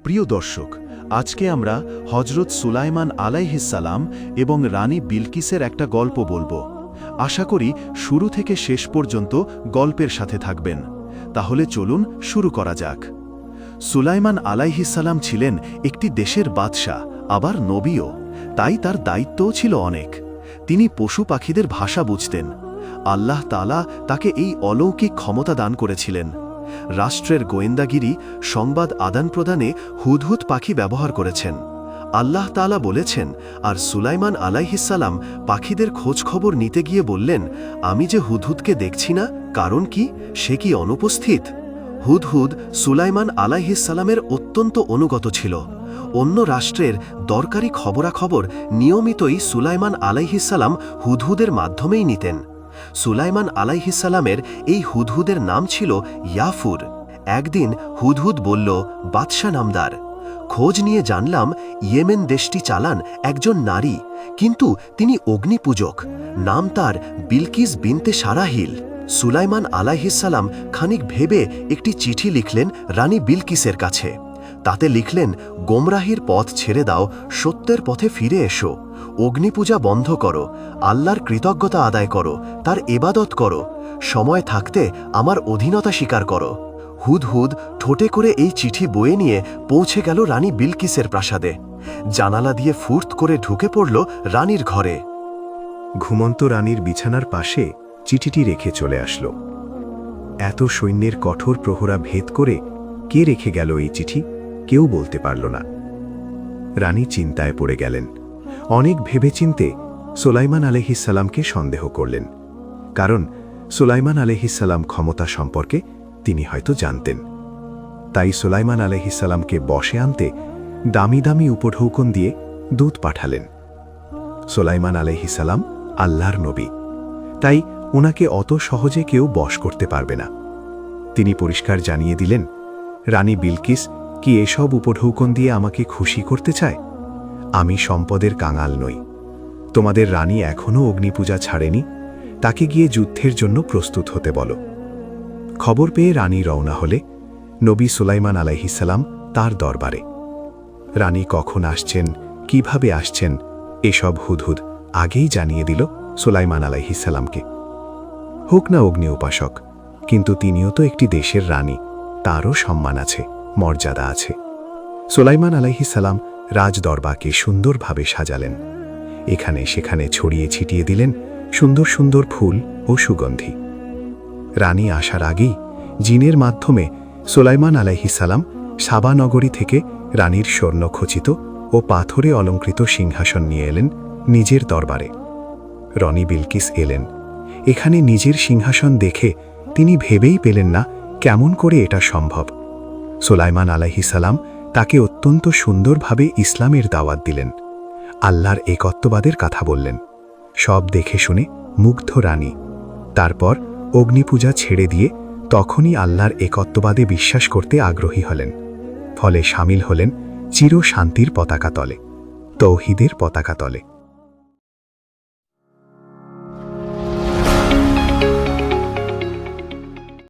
প্রিয় দর্শক, আজকে আমরা হজরত সুলাইমান আলাইহিসসালাম এবং রানী বিলকিসের একটা গল্প বলবো। আশা করি শুরু থেকে শেষ পর্যন্ত গল্পের সাথে থাকবেন। তাহলে চলুন শুরু করা যাক। সুলাইমান আলাইহিসসালাম ছিলেন একটি দেশের বাদশাহ, আবার নবীও, তাই তার দায়িত্বও ছিল অনেক। তিনি পশু পাখিদের ভাষা বুঝতেন। আল্লাহ তাআলা তাকে এই অলৌকিক ক্ষমতা দান করেছিলেন। রাষ্ট্রের গোয়েন্দাগিরি, সংবাদ আদান প্রদানে হুদহুদ পাখি ব্যবহার করেছেন। আল্লাহ তাআলা বলেছেন, আর সুলাইমান আলাইহিসসালাম পাখিদের খোঁজখবর নিতে গিয়ে বললেন, আমি যে হুদহুদকে দেখছি না, কারণ কি, সে কি অনুপস্থিত? হুদহুদ সুলাইমান আলাইহিসসালামের অত্যন্ত অনুগত ছিল। অন্য রাষ্ট্রের দরকারি খবরাখবর নিয়মিতই সুলাইমান আলাইহিসসালাম হুদহুদের মাধ্যমেই নিতেন। সুলাইমান আলাইহিসসালামের এই হুদহুদের নাম ছিল ইয়াফুর। একদিন হুদহুদ বলল, বাদশাহ নামদার, খোঁজ নিয়ে জানলাম ইয়েমেন দেশটি চালান একজন নারী, কিন্তু তিনি অগ্নিপূজক। নাম তার বিলকিস বিনতে সারাহিল। সুলাইমান আলাইহিসসালাম খানিক ভেবে একটি চিঠি লিখলেন রানী বিলকিসের কাছে। তাতে লিখলেন, গোমরাহির পথ ছেড়ে দাও, সত্যের পথে ফিরে এসো, অগ্নিপূজা বন্ধ করো, আল্লাহর কৃতজ্ঞতা আদায় করো, তার ইবাদত করো, সময় থাকতে আমার অধীনতা স্বীকার করো। হুদহুদ ঠোঁটে করে এই চিঠি বয়ে নিয়ে পৌঁছে গেল রানী বিলকিসের প্রাসাদে। জানালা দিয়ে ফুর্ত করে ঢুকে পড়ল রানীর ঘরে। ঘুমন্ত রানীর বিছানার পাশে চিঠিটি রেখে চলে আসলো। এত সৈন্যের কঠোর প্রহরা ভেদ করে কে রেখে গেল এই চিঠি, কেউ বলতে পারল না। রানী চিন্তায় পড়ে গেলেন। অনেক ভেবেচিন্তে সুলাইমান আলাইহিসসালামকে সন্দেহ করলেন, কারণ সুলাইমান আলাইহিসসালাম ক্ষমতা সম্পর্কে তিনি হয়তো জানতেন। তাই সুলাইমান আলাইহিসসালামকে বশে আনতে দামি দামি উপঢৌকন দিয়ে দূত পাঠালেন। সুলাইমান আলাইহিসসালাম আল্লাহর নবী, তাই ওনাকে অত সহজে কেউ বশ করতে পারবে না। তিনি পরিষ্কার জানিয়ে দিলেন, রানী বিলকিস কি এসব উপঢৌকন দিয়ে আমাকে খুশি করতে চায়? আমি সম্পদের কাঙাল নই। তোমাদের রানী এখনও অগ্নিপূজা ছাড়েনি, তাকে গিয়ে যুদ্ধের জন্য প্রস্তুত হতে বলো। খবর পেয়ে রানী রওনা হলে নবী সুলাইমান আলাইহিসসালাম তার দরবারে। রানী কখন আসছেন, কিভাবে আসছেন, এসব হুদহুদ আগেই জানিয়ে দিল সুলাইমান আলাইহিসসালামকে। হোক না অগ্নি উপাসক, কিন্তু তিনিও তো একটি দেশের রানী, তারও সম্মান আছে, মর্যাদা আছে। সুলাইমান আলাইহিসসালাম রাজদরবারকে সুন্দরভাবে সাজালেন। এখানে সেখানে ছড়িয়ে ছিটিয়ে দিলেন সুন্দর সুন্দর ফুল ও সুগন্ধি। রানী আসার আগেই জিনের মাধ্যমে সুলাইমান আলাইহিসসালাম সাবা নগরী থেকে রানীর স্বর্ণখচিত ও পাথরে অলঙ্কৃত সিংহাসন নিয়ে এলেন নিজের দরবারে। রানী বিলকিস এলেন। এখানে নিজের সিংহাসন দেখে তিনি ভেবেই পেলেন না কেমন করে এটা সম্ভব। সুলাইমান আলাইহিসসালাম তাকে অত্যন্ত সুন্দরভাবে ইসলামের দাওয়াত দিলেন, আল্লাহর একত্ববাদের কথা বললেন। সব দেখে শুনে মুগ্ধ রানী তারপর অগ্নিপূজা ছেড়ে দিয়ে তখনই আল্লাহর একত্ববাদে বিশ্বাস করতে আগ্রহী হলেন। ফলে সামিল হলেন চির শান্তির পতাকা তলে, তৌহিদের পতাকা তলে।